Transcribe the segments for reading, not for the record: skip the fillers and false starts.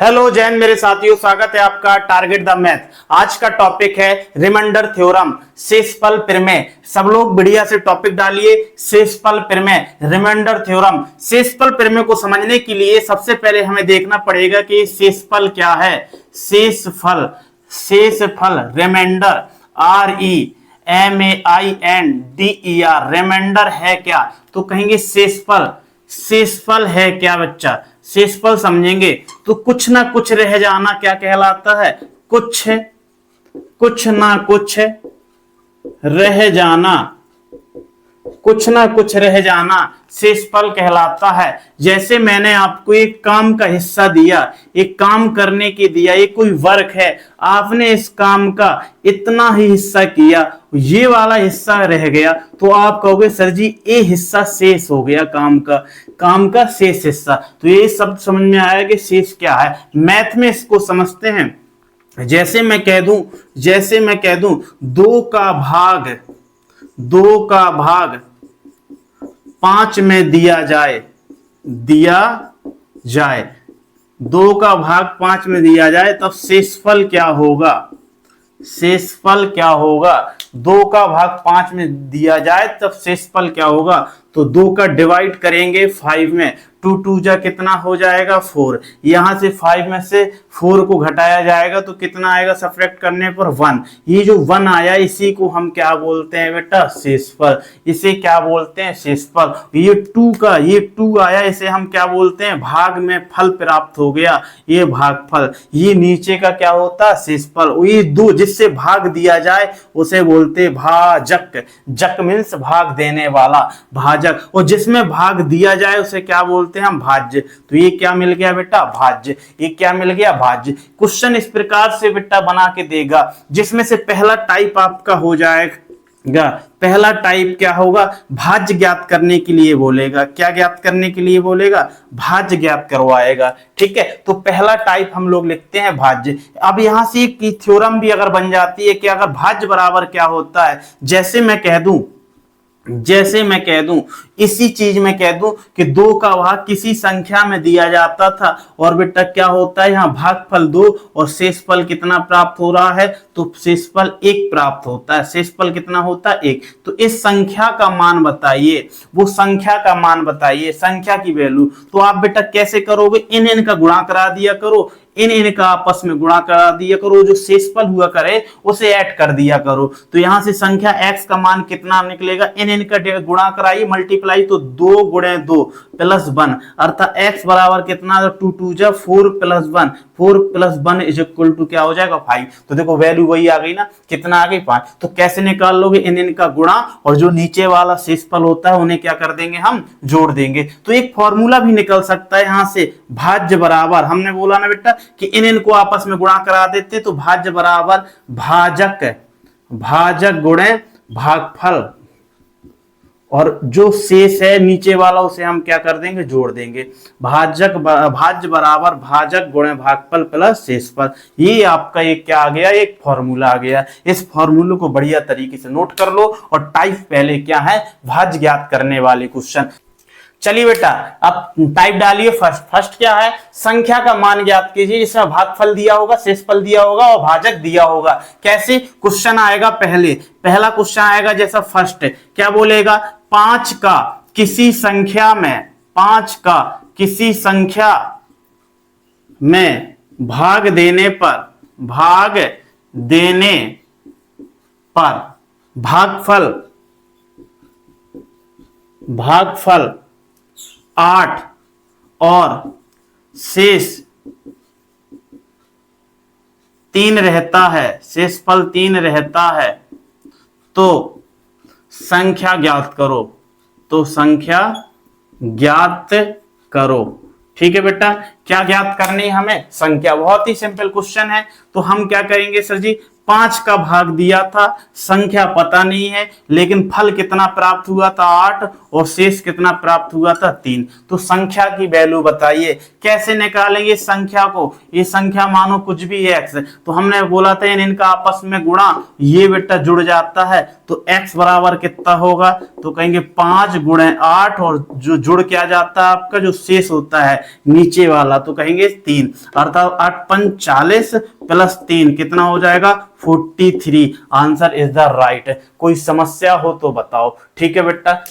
Hello Jain मेरे साथियों, स्वागत है आपका टारगेट द मैथ। आज का टॉपिक है रिमाइंडर थ्योरम, शेषफल प्रमेय। सब लोग बढ़िया से टॉपिक डालिए, शेषफल प्रमेय, रिमाइंडर थ्योरम। शेषफल प्रमेय को समझने के लिए सबसे पहले हमें देखना पड़ेगा कि शेषफल क्या है। शेषफल, शेषफल रिमाइंडर, REMAINDER, रिमाइंडर है क्या? तो कहेंगे शेषफल। शेषफल है क्या बच्चा? शेषफल समझेंगे तो कुछ ना कुछ रह जाना क्या कहलाता है? कुछ ना कुछ रह जाना, कुछ ना कुछ रह जाना शेषफल कहलाता है। जैसे मैंने आपको एक काम का हिस्सा दिया, एक काम करने के दिया, ये कोई वर्क है, आपने इस काम का इतना ही हिस्सा किया, ये वाला हिस्सा रह गया, तो आप कहोगे सर जी ये हिस्सा शेष हो गया, काम का शेष हिस्सा। तो ये सब समझ में आया कि शेष क्या है। मैथ में इसको समझते हैं। जैसे मैं कह दूं दो का भाग 5 में दिया जाए, 2 का भाग 5 में दिया जाए, तब शेषफल क्या होगा? शेषफल क्या होगा? 2 का भाग 5 में दिया जाए तब शेषफल क्या होगा? तो 2 का डिवाइड करेंगे 5 में, 2 2 जा कितना हो जाएगा? 4। यहां से 5 में से 4 को घटाया जाएगा तो कितना आएगा? सब्ट्रैक्ट करने पर 1। ये जो 1 आया इसी को हम क्या बोलते हैं बेटा? शेषफल। इसे क्या बोलते हैं? शेषफल। ये 2 आया, इसे हम क्या बोलते हैं? भाग में फल प्राप्त हो गया, ये भागफल। ये नीचे का क्या होता है? शेषफल। ये 2 जिससे भाग दिया जाए उसे बोलते भाजक। जक मीन्स भाग देने वाला, भाजक। और जिसमें भाग दिया जाए उसे क्या बोलते हैं? हम भाज्य। तो ये क्या मिल गया बेटा? भाज्य। ये क्या मिल गया? भाज्य। क्वेश्चन इस प्रकार से बेटा बना के देगा, जिसमें से पहला टाइप आपका हो जाएगा। पहला टाइप क्या होगा? भाज्य ज्ञात करने के लिए बोलेगा। क्या ज्ञात करने के लिए बोलेगा? भाज्य ज्ञात करवाएगा। ठीक है, तो पहला टाइप हम लोग लिखते हैं भाज्य। अब यहां से एक थ्योरम भी अगर बन जाती है कि अगर भाज्य बराबर क्या होता है, जैसे मैं कह दूं इसी चीज में कह दूं कि 2 का भाग किसी संख्या में दिया जाता था और बेटा क्या होता है? यहाँ भागफल 2 और शेषफल कितना प्राप्त हो रहा है? तो शेषफल 1 प्राप्त होता है। शेषफल कितना होता है? 1। तो इस संख्या का मान बताइए, वो संख्या का मान बताइए, संख्या की वैल्यू। तो आप बेटा कैसे करोगे? इन का गुणा करा दिया करो, इन का आपस में गुणा करा दिया करो, जो शेषफल हुआ करे उसे ऐड कर दिया करो। तो यहां से संख्या x का मान कितना निकलेगा? इन का गुणा कराइए, मल्टीप्लाई, तो 2 गुणे 2 प्लस 1, अर्थात x बराबर कितना? 2 2 जा 4 plus 1, 4 plus 1 is equal to क्या हो जाएगा? 5। तो देखो वैल्यू वही आ गई ना, कितना आ गई? 5। तो कैसे निकाल लोगे? इन का गुणा और जो नीचे वाला शेषफल होता है उन्हें क्या कर देंगे? हम जोड़ देंगे। तो एक फॉर्मूला भी निकल सकता है यहां से, भाज्य बराबर, हमने बोला ना बेटा कि इन को आपस में गुणा करा देते, तो भाज्य बराबर भाजक गुणे भागफल, और जो शेष है नीचे वाला उसे हम क्या कर देंगे? जोड़ देंगे। भाज्य बराबर भाजक गुणे भागफल प्लस शेषफल। ये आपका एक क्या आ गया? एक फॉर्मूला आ गया। इस फॉर्मूले को बढ़िया तरीके से नोट कर लो। और टाइप पहले क्या है? भाज्य ज्ञात करने वाले क्वेश्चन। चलिए बेटा अब टाइप डालिए। फर्स्ट क्या है? संख्या का मान ज्ञात कीजिए जिसमें भागफल दिया होगा, शेषफल दिया होगा और भाजक दिया होगा। कैसे क्वेश्चन आएगा? पहला क्वेश्चन आएगा जैसा फर्स्ट, क्या बोलेगा? 5 का किसी संख्या में भाग देने पर भागफल 8 और शेष 3 रहता है, शेषफल 3 रहता है, तो संख्या ज्ञात करो। ठीक है बेटा, क्या ज्ञात करनी है हमें? संख्या। बहुत ही सिंपल क्वेश्चन है। तो हम क्या करेंगे सर जी? 5 का भाग दिया था, संख्या पता नहीं है, लेकिन फल कितना प्राप्त हुआ था 8 और शेष कितना प्राप्त हुआ था 3। तो संख्या की वैल्यू बताइए। कैसे निकालेंगे संख्या को? ये संख्या मानो कुछ भी है x, तो हमने बोला था इनका आपस में गुणा, ये बेटा जुड़ जाता है, तो x बराबर कितना होगा? तो कहेंगे 5 गुणे 8 और जो जुड़ के आ जाता है आपका जो शेष होता है नीचे वाला, तो कहेंगे 3, अर्थात 8 पंच 40 प्लस 3 कितना हो जाएगा? 43। Answer is the right. कोई समस्या हो तो बताओ। ठीक है बेटा,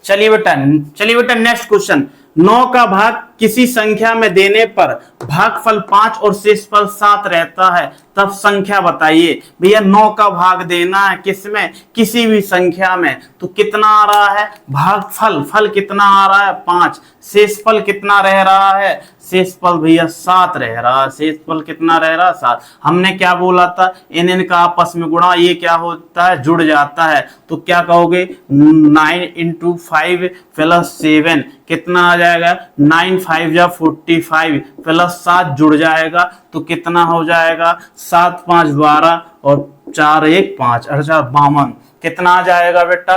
चलिए बेटा नेक्स्ट क्वेश्चन। 9 का भाग किसी संख्या में देने पर भागफल 5 और शेषफल 7 रहता है, तब संख्या बताइए। भैया 9 का भाग देना है किसमें? किसी भी संख्या में, तो कितना आ रहा है? भागफल, फल कितना आ रहा है? 5। शेषफल कितना रह रहा है? शेषफल भैया 7 रह रहा है। शेषफल कितना रह रहा है? 7। हमने क्या बोला था? इनका आपस में गुणा, ये क्या होता है? जुड़ जाता है। तो क्या कहोगे? 9 × 5 प्लस 7 कितना आ जाएगा? 9 5 जा 45 प्लस 7 जुड़ जाएगा, तो कितना हो जाएगा? 7 5 12 और 4 1 5, अच्छा 52। कितना आ जाएगा बेटा?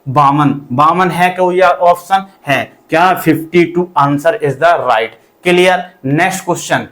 52 है कोई ऑप्शन है क्या? 52 answer is the right. Clear. Next question,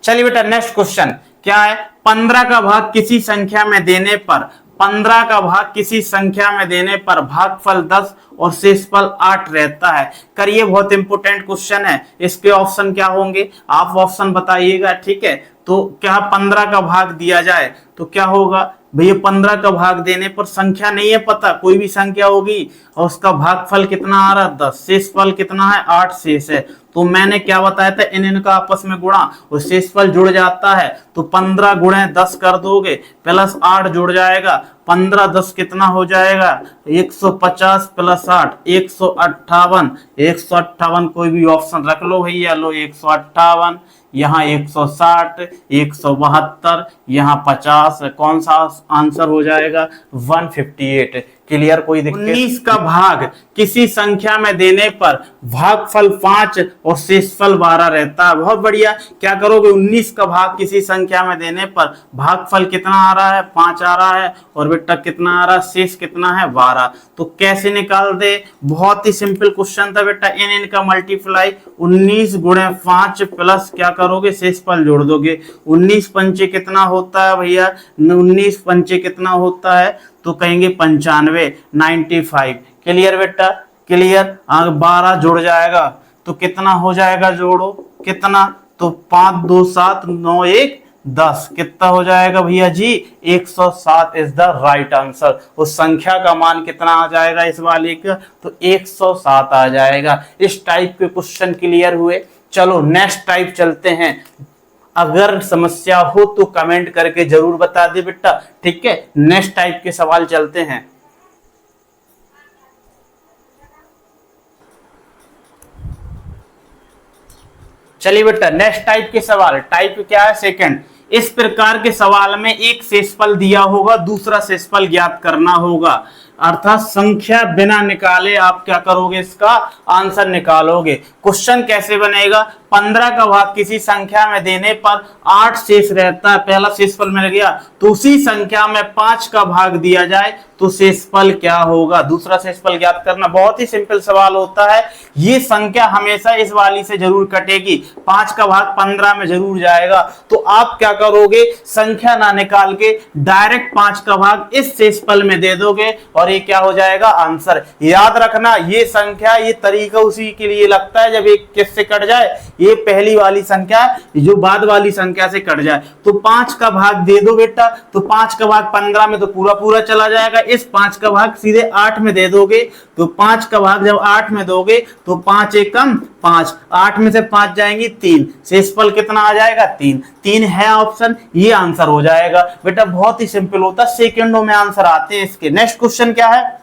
चलिए बेटा नेक्स्ट क्वेश्चन क्या है? 15 का भाग किसी संख्या में देने पर, 15 का भाग किसी संख्या में देने पर भागफल 10 और शेषफल 8 रहता है। करिए, बहुत इंपोर्टेंट क्वेश्चन है। इसके ऑप्शन क्या होंगे? आप ऑप्शन बताइएगा। ठीक है, तो क्या 15 का भाग दिया जाए तो क्या होगा? भैया 15 का भाग देने पर संख्या नहीं है पता, कोई भी संख्या होगी और उसका भागफल कितना आ रहा है? 10। शेषफल कितना है? 8 शेष है। तो मैंने क्या बताया था? इनका आपस में गुणा और शेषफल जुड़ जाता है, तो 15 गुणे 10 कर दोगे प्लस 8 जुड़ जाएगा, 15 10 कितना हो जाएगा? 150 प्लस 8 158। 158 कोई भी ऑप्शन रख लो भैया। लो 158, यहाँ 160, 172, यहाँ 50। कौन सा आंसर हो जाएगा? 158। क्लियर, कोई दिक्कत? 19 का भाग किसी संख्या में देने पर भागफल 5 और शेषफल 12 रहता है। बहुत बढ़िया। क्या करोगे? 19 का भाग किसी संख्या में देने पर भागफल कितना आ रहा है? 5 आ रहा है, और बेटा कितना आ रहा है? शेष कितना है? 12। तो कैसे निकाल दे? बहुत ही सिंपल क्वेश्चन था बेटा। इनका मल्टीप्लाई 19 गुणे 5 प्लस क्या करोगे? शेषफल जोड़ दोगे। 19 पंचे कितना होता है भैया? 19 पंचे कितना होता है? तो कहेंगे 95, 95। क्लियर बेटा, क्लियर। 12 जुड़ जाएगा तो कितना हो जाएगा? जोड़ो कितना? तो 5 2 7 9 1 10। कितना हो जाएगा भैया जी? 107 इज द राइट आंसर। उस संख्या का मान कितना आ जाएगा इस वाले का? तो 107 आ जाएगा। इस टाइप के क्वेश्चन क्लियर हुए। चलो नेक्स्ट टाइप चलते हैं। अगर समस्या हो तो कमेंट करके जरूर बता दे बेटा। ठीक है, नेक्स्ट टाइप के सवाल चलते हैं। चलिए बेटा नेक्स्ट टाइप के सवाल। टाइप क्या है? सेकंड। इस प्रकार के सवाल में एक शेषफल दिया होगा, दूसरा शेषफल ज्ञात करना होगा, अर्थात संख्या बिना निकाले आप क्या करोगे? इसका आंसर निकालोगे। क्वेश्चन कैसे बनेगा? 15 का भाग किसी संख्या में देने पर 8 शेष रहता है, पहला शेषफल मिल गया, तो उसी संख्या में 5 का भाग दिया जाए तो शेषफल क्या होगा? दूसरा शेषफल ज्ञात करना। बहुत ही सिंपल सवाल होता है। ये संख्या हमेशा इस वाली से जरूर कटेगी, 5 का भाग 15 में जरूर जाएगा, तो आप क्या करोगे? संख्या ना निकाल के डायरेक्ट 5 का भाग इस शेषफल में दे दोगे और ये क्या हो जाएगा? आंसर। याद रखना, ये संख्या, ये तरीका उसी के लिए लगता है जब एक किससे कट जाए, ये पहली वाली संख्या जो बाद वाली संख्या से कट जाए। तो 5 का भाग दे दो बेटा, तो 5 का भाग 15 में तो पूरा पूरा चला जाएगा। इस 5 का भाग सीधे 8 में दे दोगे, तो 5 का भाग जब 8 में दोगे तो 5 एकम 5, 8 में से 5 जाएंगी 3, शेषफल कितना आ जाएगा? 3। 3 है ऑप्शन, ये आंसर हो जाएगा बेटा। बहुत ही सिंपल होता है, सेकंडों में आंसर आते हैं इसके। नेक्स्ट क्वेश्चन क्या है?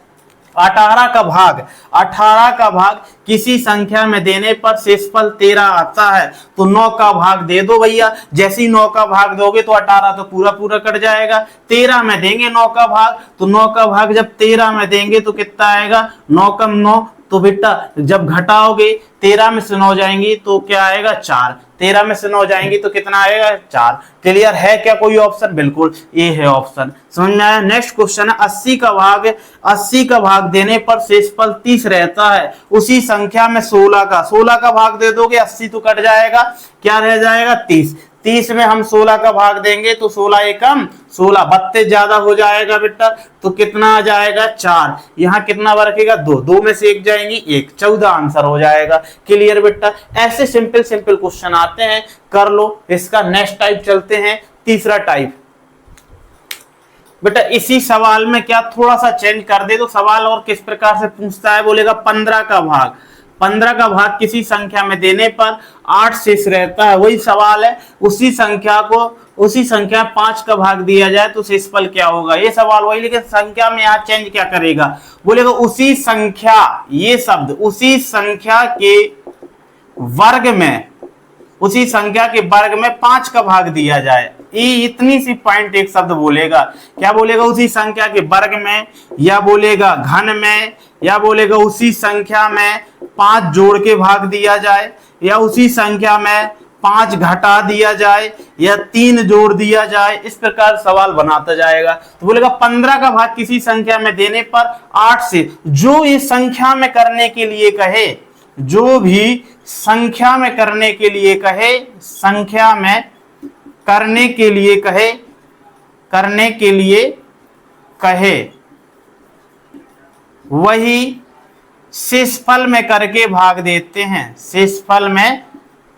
18 का भाग, 18 का भाग किसी संख्या में देने पर शेषफल 13 आता है, तो 9 का भाग दे दो भैया। जैसे ही 9 का भाग दोगे तो 18 तो पूरा पूरा कट जाएगा। 13 में देंगे 9 का भाग, तो 9 का भाग जब 13 में देंगे तो कितना आएगा? 9 कम 9, तो बेटा जब घटाओगे 13 में से 9 जाएंगी तो क्या आएगा 4, 13 में से 9 जाएंगी तो कितना आएगा 4। क्लियर है क्या कोई ऑप्शन? बिल्कुल ये है ऑप्शन। समझ में आया? नेक्स्ट क्वेश्चन है 80 का भाग देने पर शेषफल 30 रहता है, उसी संख्या में 16 का भाग दे दोगे 80 तो कट जाएगा, क्या रह जाएगा 30। 30 में हम 16 का भाग देंगे तो 16 एकम 16, 32 ज्यादा हो जाएगा बेटा, तो कितना आ जाएगा 4। यहाँ कितना बचेगा 2, 2 में से 1 जाएंगी 1, 14 आंसर हो जाएगा। क्लियर बेटा? ऐसे सिंपल सिंपल क्वेश्चन आते हैं, कर लो। इसका नेक्स्ट टाइप चलते हैं, तीसरा टाइप। बेटा इसी सवाल में क्या थोड़ा सा चेंज कर दे तो सवाल और किस प्रकार से पूछता है, बोलेगा 15 का भाग किसी संख्या में देने पर 8 शेष रहता है, वही सवाल है। उसी संख्या 5 का भाग दिया जाए तो शेषफल क्या होगा, ये सवाल वही, लेकिन संख्या में यहाँ चेंज क्या करेगा, बोलेगा उसी संख्या, ये शब्द उसी संख्या के वर्ग में 5 का भाग दिया जाए। ये इतनी सी पॉइंट एक शब्द बोलेगा, क्या बोलेगा, उसी संख्या के वर्ग में, या बोलेगा घन में, या बोलेगा उसी संख्या में 5 जोड़ के भाग दिया जाए, या उसी संख्या में 5 घटा दिया जाए, या 3 जोड़ दिया जाए। इस प्रकार सवाल बनाता जाएगा। तो बोलेगा 15 का भाग किसी संख्या में देने पर 8 से, जो इस संख्या में करने के लिए कहे, जो भी संख्या में करने के लिए कहे, संख्या में करने के लिए कहे वही शेषफल में करके भाग देते हैं, शेषफल में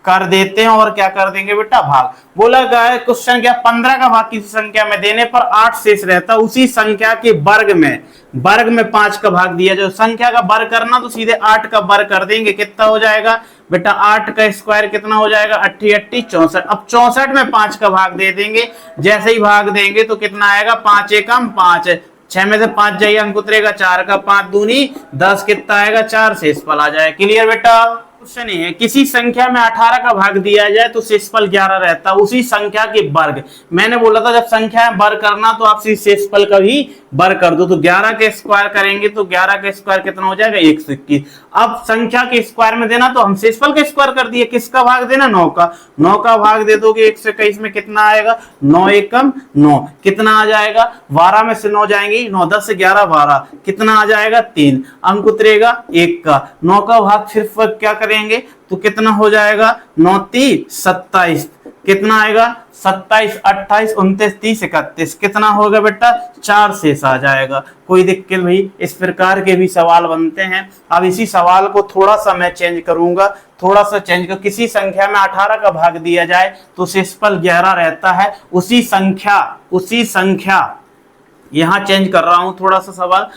कर देते हैं, और क्या कर देंगे बेटा भाग। बोला गया है क्वेश्चन क्या, 15 का भाग किसी संख्या में देने पर 8 शेष रहता, उसी संख्या के वर्ग में 5 का भाग दिया जाए। संख्या का वर्ग करना तो सीधे 8 का वर्ग कर देंगे, कितना हो जाएगा बेटा 8 का स्क्वायर कितना हो जाएगा 8 8 64। अब 64 में 5 का भाग दे देंगे, जैसे ही भाग देंगे तो कितना आएगा 5 एकम 5, 6 में से 5 जाइए अंक उतरेगा, 4 का 5 दूनी 10, कितना आएगा 4, शेषफल आ जाए। क्लियर बेटा? क्वेश्चन है किसी संख्या में 18 का भाग दिया जाए तो शेषफल 11 रहता, उसी संख्या के वर्ग। मैंने बोला था जब संख्या में वर्ग करना तो आप शेषफल का भी वर्ग कर दो, तो 11 के स्क्वायर करेंगे तो 11 के स्क्वायर कितना हो जाएगा 121। अब संख्या के स्क्वायर में देना तो हम शेषफल का स्क्वायर कर दिए, किसका भाग देना 9 का, 9 का भाग दे दोगे 121 में कितना आएगा 9 एकम 9, कितना आ जाएगा 12 में से 9 जाएंगे 9 10 से 11 12, कितना आ जाएगा 3, अंक उतरेगा 1 का, 9 का भाग सिर्फ क्या करेंगे तो कितना हो जाएगा 9 3 27, कितना आएगा 27 28 29 30 31, कितना होगा बेटा 4 शेष आ जाएगा। कोई दिक्कत भाई? इस प्रकार के भी सवाल बनते हैं। अब इसी सवाल को थोड़ा सा मैं चेंज करूंगा, थोड़ा सा चेंज कर, किसी संख्या में 18 का भाग दिया जाए तो शेषफल 11 रहता है, उसी संख्या यहां चेंज कर रहा हूं थोड़ा सा सवाल,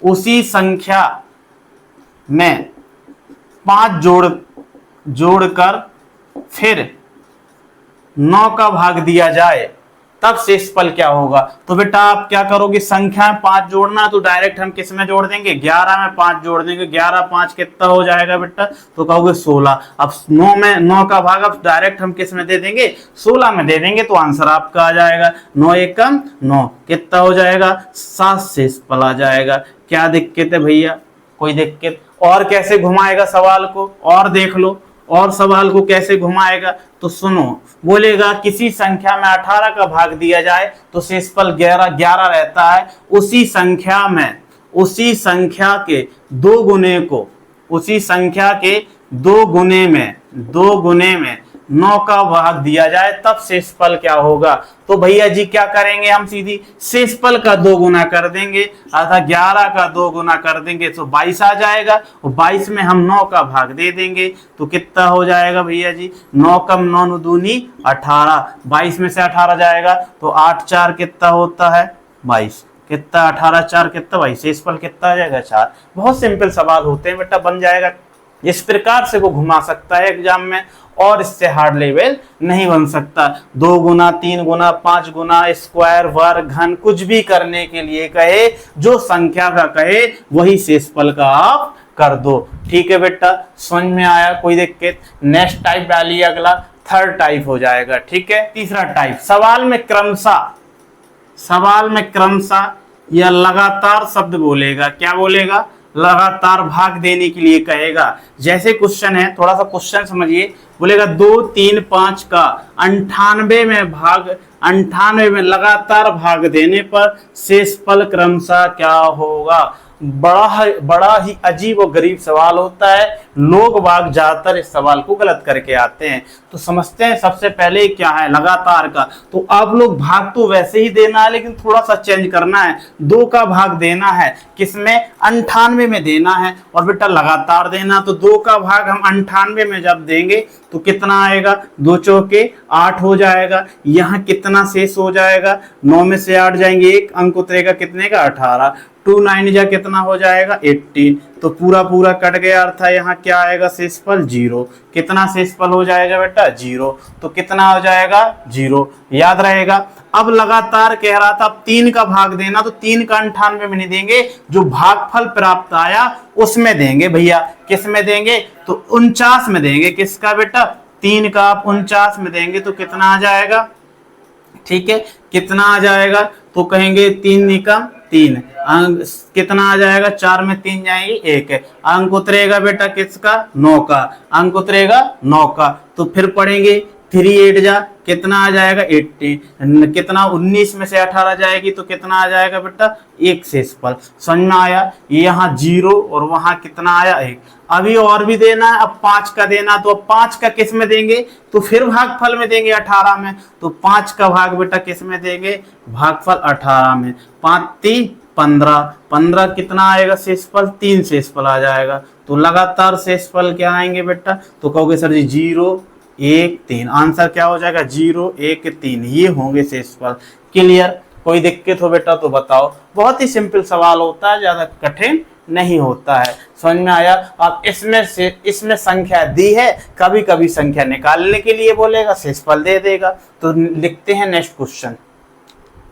उसी संख्या में 5 जोड़कर फिर 9 का भाग दिया जाए तब शेषफल क्या होगा। तो बेटा आप क्या करोगे, संख्या में 5 जोड़ना तो डायरेक्ट हम किस में जोड़ देंगे 11 में 5 जोड़ देंगे, 11 5 कितना हो जाएगा बेटा, तो कहोगे 16। अब 9 का भाग अब डायरेक्ट हम किस में दे देंगे 16 में दे देंगे, तो आंसर आपका आ जाएगा 9 एकम 9, कितना हो जाएगा 7 शेषफल आ जाएगा। क्या दिक्कत है भैया? कोई दिक्कत? और कैसे घुमाएगा सवाल को, और देख लो, और सवाल को कैसे घुमाएगा तो सुनो, बोलेगा किसी संख्या में 18 का भाग दिया जाए तो शेषफल 11 रहता है, उसी संख्या के 2 गुने में 9 का भाग दिया जाए तब शेषफल क्या होगा। तो भैया जी क्या करेंगे, हम सीधी शेषफल का 2 गुना कर देंगे, अर्थात 11 का 2 गुना कर देंगे तो 22 आ जाएगा, और 22 में हम 9 का भाग दे देंगे तो कितना हो जाएगा भैया जी 9 कम 9 दूनी 18, 22 में से 18 जाएगा तो 8 4 कितना होता है 22, कितना 18 4 कितना 22, शेषफल कितना आ जाएगा 4। बहुत सिंपल सवाल होते हैं बेटा, बन जाएगा। इस प्रकार से वो घुमा सकता है एग्जाम में, और इससे हार्ड लेवल नहीं बन सकता। 2 गुना 3 गुना 5 गुना स्क्वायर वर्ग घन कुछ भी करने के लिए कहे, जो संख्या का कहे वही शेषफल का आप कर दो। ठीक है बेटा, समझ में आया? कोई दिक्कत? नेक्स्ट टाइप डालिए, अगला थर्ड टाइप हो जाएगा। ठीक है, तीसरा टाइप, सवाल में क्रमशः या लगातार शब्द बोलेगा। क्या बोलेगा? लगातार भाग देने के लिए कहेगा। जैसे क्वेश्चन है, थोड़ा सा क्वेश्चन समझिए, बोलेगा 2, 3, 5 का 98 में लगातार भाग देने पर शेषफल क्रमशः क्या होगा। बड़ा ही अजीब और गरीब सवाल होता है, लोग बाग ज्यादातर इस सवाल को गलत करके आते हैं। तो समझते हैं सबसे पहले क्या है लगातार का। तो आप लोग भाग तो वैसे ही देना है, लेकिन थोड़ा सा चेंज करना है। 2 का भाग देना है किसमें, 98 में देना है, और बेटा लगातार देना। तो 2 का भाग हम 98 में जब देंगे तो कितना आएगा, 2 चौके 8 हो जाएगा। यहाँ कितना शेष हो जाएगा, 9 में से 8 जाएंगे, 1 अंक उतरेगा कितने का, 18। 2 9 जा कितना हो जाएगा, 18। तो पूरा पूरा कट गया, अर्थ है यहाँ क्या आएगा, शेषफल 0। कितना शेषफल हो जाएगा बेटा, 0। तो कितना हो जाएगा, 0, याद रहेगा। अब लगातार कह रहा था 3 का भाग देना, तो 3 का 98 में नहीं देंगे, जो भागफल प्राप्त आया उसमें देंगे भैया। किस में देंगे, तो 49 में देंगे। किसका बेटा, 3 का आप 49 में देंगे तो कितना आ जाएगा, ठीक है, कितना आ जाएगा, तो कहेंगे 3 निकम 3 अंक, कितना आ जाएगा, 4 में 3 जाएंगे 1 है, अंक उतरेगा बेटा किसका, 9 का, अंक उतरेगा 9 का। तो फिर पढ़ेंगे 3 8 जा कितना आ जाएगा, 80। कितना 19 में से 18 जाएगी तो कितना आ जाएगा बेटा, 1 शेषफल। समझ में आया, यहाँ 0 और वहां कितना आया, 1। अभी और भी देना है, अब 5 का देना, तो अब 5 का किस में देंगे, तो फिर भागफल में देंगे 18 में। तो 5 का भाग बेटा किस में देंगे, भागफल 18 में। 5 3 15, 15 कितना आएगा शेषफल, 3 शेषफल आ जाएगा। तो लगातार शेषफल क्या आएंगे बेटा, तो कहोगे सर जी 0 1 3, आंसर क्या हो जाएगा, 0 1 3, ये होंगे शेषफल। क्लियर, कोई दिक्कत हो बेटा तो बताओ। बहुत ही सिंपल सवाल होता है, ज्यादा कठिन नहीं होता है। समझ में आया। अब इसमें संख्या दी है, कभी कभी संख्या निकालने के लिए बोलेगा, शेषफल दे देगा। तो लिखते हैं नेक्स्ट क्वेश्चन।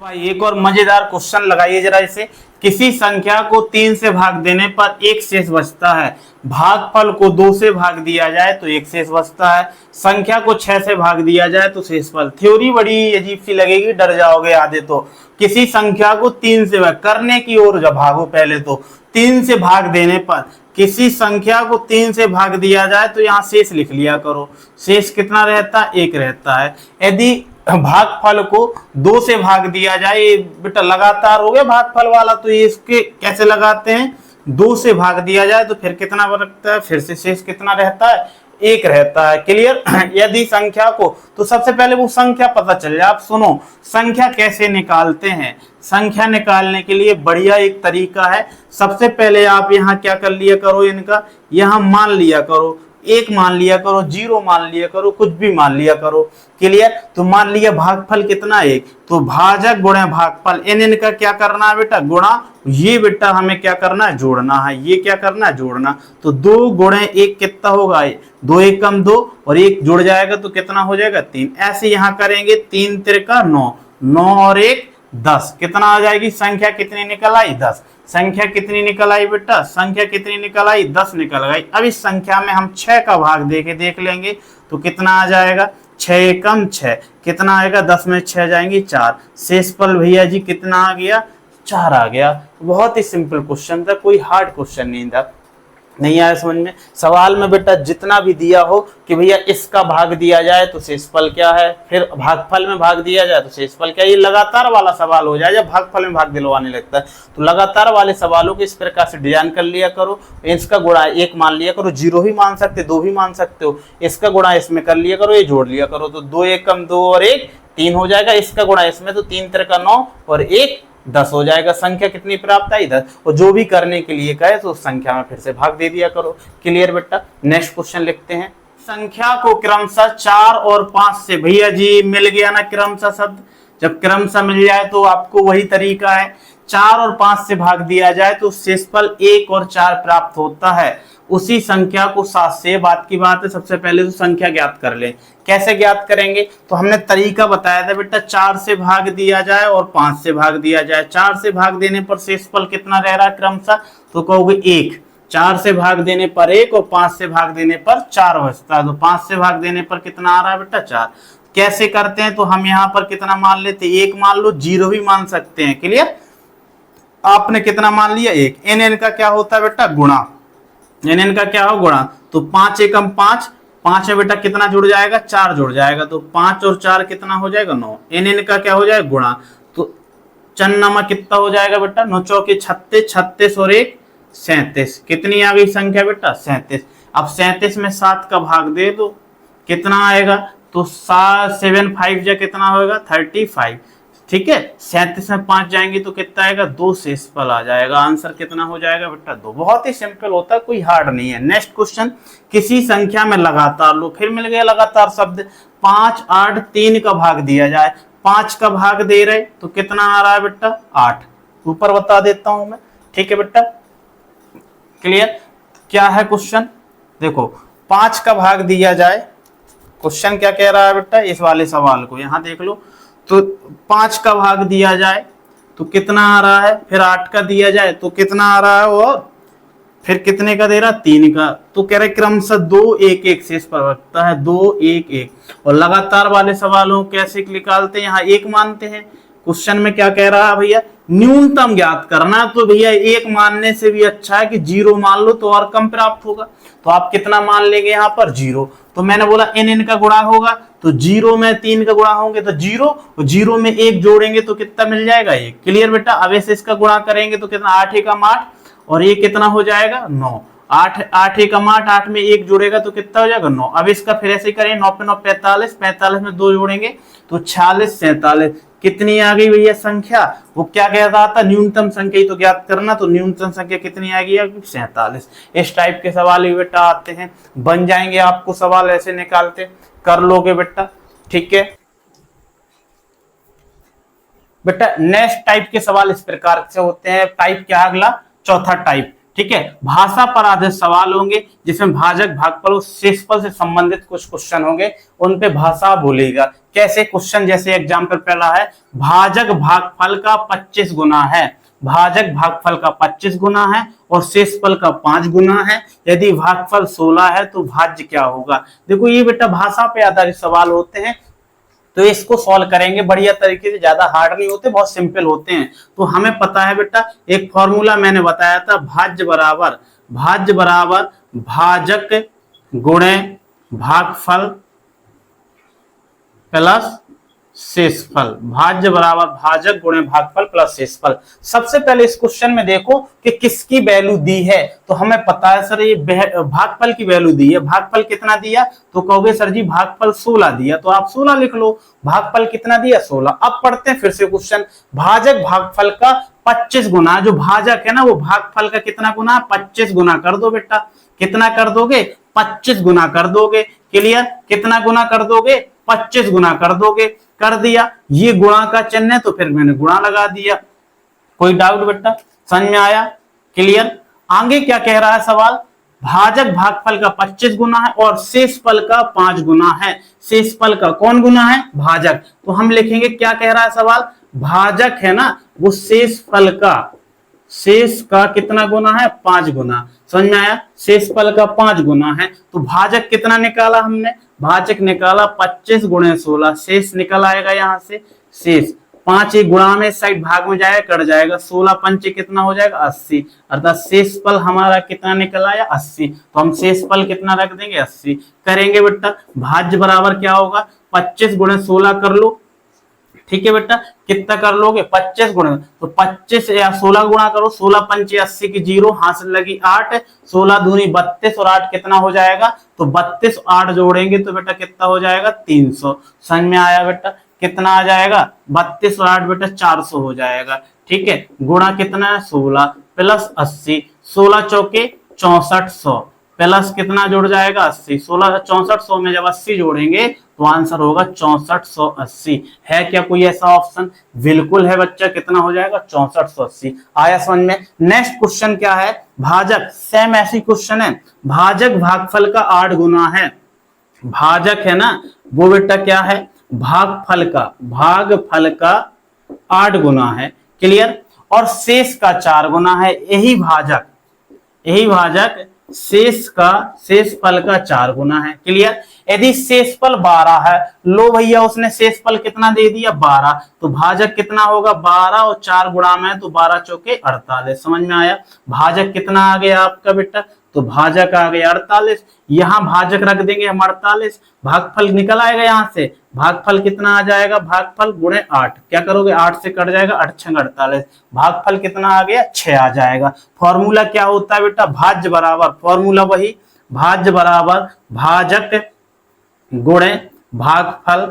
भाई एक और मजेदार क्वेश्चन लगाइए जरा इसे। किसी संख्या को 3 से भाग देने पर 1 शेष बचता है, भागफल को 2 से भाग दिया जाए तो 1 शेष बचता है, संख्या को 6 से भाग दिया जाए तो शेषफल। थ्योरी बड़ी अजीब सी लगेगी, डर जाओगे आधे तो। किसी संख्या को 3 से भाग करने की ओर जब भागो, पहले तो 3 से भाग देने पर किसी संख्या को 3 से भाग दिया जाए तो यहाँ शेष लिख लिया करो। शेष कितना रहता है, 1 रहता है। यदि भागफल को 2 से भाग दिया जाए, ये बेटा लगातार हो गया भागफल वाला, तो ये इसके कैसे लगाते हैं, 2 से भाग दिया जाए तो फिर कितना बचता है, फिर से शेष कितना रहता है, 1 रहता है। क्लियर। यदि संख्या को, तो सबसे पहले वो संख्या पता चल जाए। आप सुनो संख्या कैसे निकालते हैं। संख्या निकालने के लिए बढ़िया एक तरीका है। सबसे पहले आप यहाँ क्या कर लिया करो, इनका यहाँ मान लिया करो, 1 मान लिया करो, 0 मान लिया करो, कुछ भी मान लिया करो। क्लियर। तो मान लिया भागफल कितना, 1, तो भाजक गुणे भागफल, इनका क्या करना है बेटा, गुणा। ये बेटा हमें क्या करना है, जोड़ना है। ये क्या करना है, जोड़ना। तो 2 गुणे 1 कितना होगा, 2 1 कम 2, और 1 जुड़ जाएगा तो कितना हो जाएगा, 3। ऐसे यहाँ करेंगे, 3 3 9, 9 और 1 10, कितना आ जाएगी, संख्या कितनी निकल आई, 10। संख्या कितनी निकल आई बेटा, संख्या कितनी निकल आई, 10 निकल गई। अब इस संख्या में हम 6 का भाग देके देख लेंगे तो कितना आ जाएगा, 6 कम 6, कितना आएगा, 10 में 6 जाएंगे 4, शेषफल भैया जी कितना आ गया, 4 आ गया। बहुत ही सिंपल क्वेश्चन था, कोई हार्ड क्वेश्चन नहीं था। नहीं आया समझ में। सवाल में बेटा जितना भी दिया हो कि भैया इसका भाग दिया जाए तो शेषफल क्या है, फिर भागफल में भाग दिया जाए तो शेषफल क्या है, ये लगातार वाला सवाल हो जाए जब भागफल में भाग दिलवाने लगता है। तो लगातार वाले सवालों को इस प्रकार से डिजाइन कर लिया करो। इसका गुणा 1 मान लिया करो, 0 भी मान सकते, 2 भी मान सकते हो। इसका गुणा इसमें कर लिया करो, ये जोड़ लिया करो, तो 2 1 कम 2 और 1 3 हो जाएगा। इसका गुणा इसमें तो 3 3 9 और 1 10 हो जाएगा। संख्या कितनी प्राप्त आई, 10। और जो भी करने के लिए कहे तो उस संख्या में फिर से भाग दे दिया करो। क्लियर बेटा। नेक्स्ट क्वेश्चन लिखते हैं। संख्या को क्रमशः 4 और 5 से, भैया जी मिल गया ना क्रमशः शब्द। जब क्रमशः मिल जाए तो आपको वही तरीका है, 4 और 5 से भाग दिया जाए तो शेषफल 1 और 4 प्राप्त होता है। उसी संख्या को 7 से, बात की बात है, सबसे पहले तो संख्या ज्ञात कर लें। कैसे ज्ञात करेंगे, तो हमने तरीका बताया था बेटा, 4 से भाग दिया जाए और 5 से भाग दिया जाए। 4 से भाग देने पर शेषफल कितना रह रहा है क्रमशः, तो कहोगे 1। 4 से भाग देने पर 1 और 5 से भाग देने पर 4 बचता है। तो 5 से भाग देने पर कितना आ रहा है बेटा, 4। कैसे करते हैं, तो हम यहाँ पर कितना मान लेते हैं, 1 मान लो, 0 भी मान सकते हैं। क्लियर। आपने कितना मान लिया 1, एन एन का क्या होता है बेटा गुणा, एन एन का क्या हो गुणा, तो 5 एकम 5, 5 में बेटा कितना जुड़ जाएगा 4 जुड़ जाएगा, तो 5 और 4 कितना हो जाएगा 9, एन एन का क्या हो जाएगा गुणा, तो चन्नमा कितना हो जाएगा बेटा 9 चौके 36, 36 और 1 37, कितनी आ गई संख्या बेटा 37। अब 37 में 7 का भाग दे दो, कितना आएगा, तो 7 5 जा कितना होगा 35, ठीक है। 37 में 5 जाएंगे तो कितना आएगा 2 शेषफल आ जाएगा, आंसर कितना हो जाएगा बेटा 2। बहुत ही सिंपल होता है, कोई हार्ड नहीं है। नेक्स्ट क्वेश्चन, किसी संख्या में लगातार लो, फिर मिल गया लगातार शब्द, 5 8 3 का भाग दिया जाए, 5 का भाग दे रहे तो कितना आ रहा है बेटा 8, ऊपर बता देता हूं मैं, ठीक है बेटा, क्लियर। क्या है क्वेश्चन, देखो 5 का भाग दिया जाए, क्वेश्चन क्या कह रहा है बेटा, इस वाले सवाल को यहां देख लो, तो 5 का भाग दिया जाए तो कितना आ रहा है, फिर 8 का दिया जाए तो कितना आ रहा है, और फिर कितने का दे रहा 3 का, तो कह रहे क्रमशः 2 1 1 शेष पर रखता है 2 1 1। और लगातार वाले सवालों कैसे निकालते हैं, यहाँ 1 मानते हैं। क्वेश्चन में क्या कह रहा है भैया, न्यूनतम ज्ञात करना, तो भैया 1 मानने से भी अच्छा है कि 0 मान लो तो और कम प्राप्त होगा, तो आप कितना मान लेंगे यहाँ पर 0। तो मैंने बोला एन एन का गुणा होगा, तो 0 में 3 का गुणा होंगे तो 0, और 0 में 1 जोड़ेंगे तो कितना मिल जाएगा 1, क्लियर बेटा। अब ऐसे इसका गुणा करेंगे तो कितना 8 एकम 8, और ये कितना हो जाएगा 9, 8 एकम 8, 8 में 1 जोड़ेगा तो कितना हो जाएगा 9। अब इसका फिर ऐसे करें, 9 पे 9 45, 45 में 2 जोड़ेंगे तो 46 47, कितनी आ गई भैया संख्या, वो क्या कह रहा था न्यूनतम संख्या ही तो ज्ञात करना, तो न्यूनतम संख्या कितनी आ गई 47। इस टाइप के सवाल भी बेटा आते हैं, बन जाएंगे आपको सवाल ऐसे निकालते, कर लोगे बेटा, ठीक है बेटा। नेक्स्ट टाइप के सवाल इस प्रकार से होते हैं, टाइप क्या अगला, चौथा टाइप, ठीक है। भाषा पर आधारित सवाल होंगे, जिसमें भाजक भागफल और शेषफल से संबंधित कुछ क्वेश्चन होंगे, उन पे भाषा बोलेगा। कैसे क्वेश्चन, जैसे एग्जाम्पल पहला है, भाजक भागफल का 25 गुना है, भाजक भागफल का 25 गुना है और शेषफल का 5 गुना है, यदि भागफल 16 है तो भाज्य क्या होगा। देखो ये बेटा भाषा पे आधारित सवाल होते हैं, तो इसको सॉल्व करेंगे बढ़िया तरीके से, ज्यादा हार्ड नहीं होते, बहुत सिंपल होते हैं। तो हमें पता है बेटा, एक फॉर्मूला मैंने बताया था, भाज्य बराबर भाजक गुणे भागफल प्लस शेषफल, भाज्य बराबर भाजक गुणे भागफल प्लस शेषफल। सबसे पहले इस क्वेश्चन में देखो कि किसकी वैल्यू दी है, तो हमें पता है सर ये भागफल की वैल्यू दी है। भागफल कितना दिया, तो कहोगे सर जी भागफल 16 दिया, तो आप 16 लिख लो। भागफल कितना दिया 16। अब पढ़ते हैं फिर से क्वेश्चन, भाजक भागफल का 25 गुना, जो भाजक है ना वो भागफल का कितना गुना, 25 गुना कर दो बेटा, कितना कर दोगे 25 गुना कर दोगे, क्लियर, कितना गुना कर दोगे 25 गुना कर दोगे, कर दिया। ये गुणा का चिन्ह है तो फिर मैंने गुणा लगा दिया, कोई डाउट बेटा, समझ में आया, क्लियर। आगे क्या कह रहा है सवाल, भाजक भागफल का 25 गुना है और शेषफल का 5 गुना है। शेषफल का कौन गुना है, भाजक, तो हम लिखेंगे क्या कह रहा है सवाल, भाजक है ना वो शेषफल का, शेष का कितना गुना है 5 गुना, समझ में आया, शेषफल का 5 गुना है। तो भाजक कितना निकाला हमने, भाजक निकाला 25 गुणे 16, शेष निकल आएगा यहाँ से, शेष 5 एक गुणा में इस साइड भाग में जाएगा कट जाएगा, 16 पंचे कितना हो जाएगा 80, अर्थात शेषफल हमारा कितना निकल आया 80। तो हम शेषफल कितना रख देंगे 80, करेंगे बेटा। भाज्य बराबर क्या होगा 25 गुणे 16 कर लो, ठीक है बेटा, कितना कर लोगे 25 गुणे, तो 25 या 16 गुणा करो, 16 पंचे 80 की 0, हाथ से लगी 8, 16 दूनी 32 और 8 कितना हो जाएगा, तो 32 8 जोड़ेंगे तो बेटा कितना हो जाएगा 300। समझ में आया बेटा, कितना आ जाएगा 32 और 8 बेटा 400 हो जाएगा, ठीक है। गुणा कितना है 16 प्लस 80, 16 चौके 6400 प्लस कितना जुड़ जाएगा 80, 16 6400 में जब 80 जोड़ेंगे तो आंसर होगा 6480। है क्या कोई ऐसा ऑप्शन, बिल्कुल है बच्चा, कितना हो जाएगा 6480। आया समझ में। नेक्स्ट क्वेश्चन क्या है, भाजक, सेम ऐसी क्वेश्चन है, भाजक भागफल का 8 गुना है, भाजक है ना वो बेटा क्या है भागफल का 8 गुना है, क्लियर, और शेष का 4 गुना है, यही भाजक शेषफल का 4 गुना है, क्लियर। यदि शेषफल 12 है, लो भैया उसने शेषफल कितना दे दिया 12, तो भाजक कितना होगा 12 और 4 गुणा में तो 12 चौके 48। समझ में आया? भाजक कितना आ गया आपका बेटा, तो भाजक आ गया 48। यहां भाजक रख देंगे हम 48, भागफल निकल आएगा यहां से, भागफल कितना आ जाएगा, भागफल गुणे 8, क्या करोगे 8 से कट जाएगा, 8 छंग 48, भागफल कितना आ गया 6 आ जाएगा। फॉर्मूला क्या होता है बेटा, भाज्य बराबर, फॉर्मूला वही भाज्य बराबर भाजक गुणे भागफल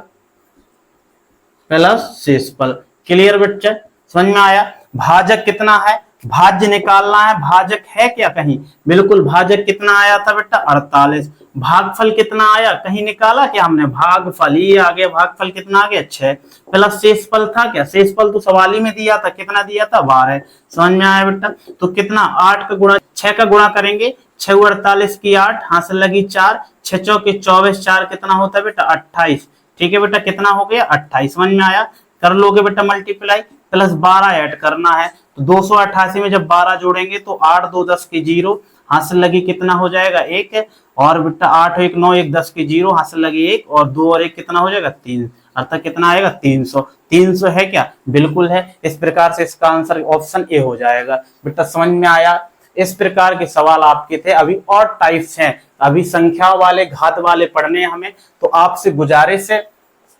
प्लस शेषफल। क्लियर बच्चे, समझ में आया? भाजक कितना है, भाज्य निकालना है, भाजक है क्या कहीं, बिल्कुल भाजक कितना आया था बेटा 48। भागफल कितना आया, कहीं निकाला क्या हमने, भागफल ये आ गया, भागफल कितना आ गया 6, प्लस शेषफल था क्या, शेषफल तो सवाल ही में दिया था, कितना दिया था 12। समझ में आया बेटा? तो कितना 8 का गुणा 6 का गुणा करेंगे, 6 48 की 8, हासिल लगी 4, 6 चौके 24, 4 कितना होता है बेटा 28। ठीक है बेटा, कितना हो गया 28। समझ में आया? कर लोगे बेटा मल्टीप्लाई, प्लस 12 ऐड करना है, तो 288 में जब 12 जोड़ेंगे तो 8 2 10 की 0, हासिल लगी कितना हो जाएगा 1, और बेटा 8 1 9 1 10 की 0, हासिल लगी 1, और 2 और 1 कितना हो जाएगा 3, अर्थात कितना आएगा 300। 300 है क्या, बिल्कुल है। इस प्रकार से इसका आंसर ऑप्शन ए हो जाएगा। बेटा समझ में आया? इस प्रकार के सवाल आपके थे। अभी और टाइप्स हैं, अभी संख्या वाले घात वाले पढ़ने हमें, तो आपसे गुजारिश है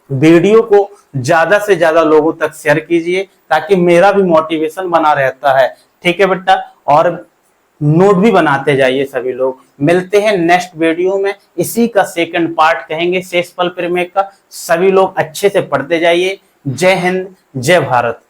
वीडियो को ज्यादा से ज्यादा लोगों तक शेयर कीजिए ताकि मेरा भी मोटिवेशन बना रहता है। ठीक है बेटा, और नोट भी बनाते जाइए सभी लोग। मिलते हैं नेक्स्ट वीडियो में, इसी का सेकंड पार्ट कहेंगे शेषफल प्रमेय का। सभी लोग अच्छे से पढ़ते जाइए। जय हिंद, जय भारत।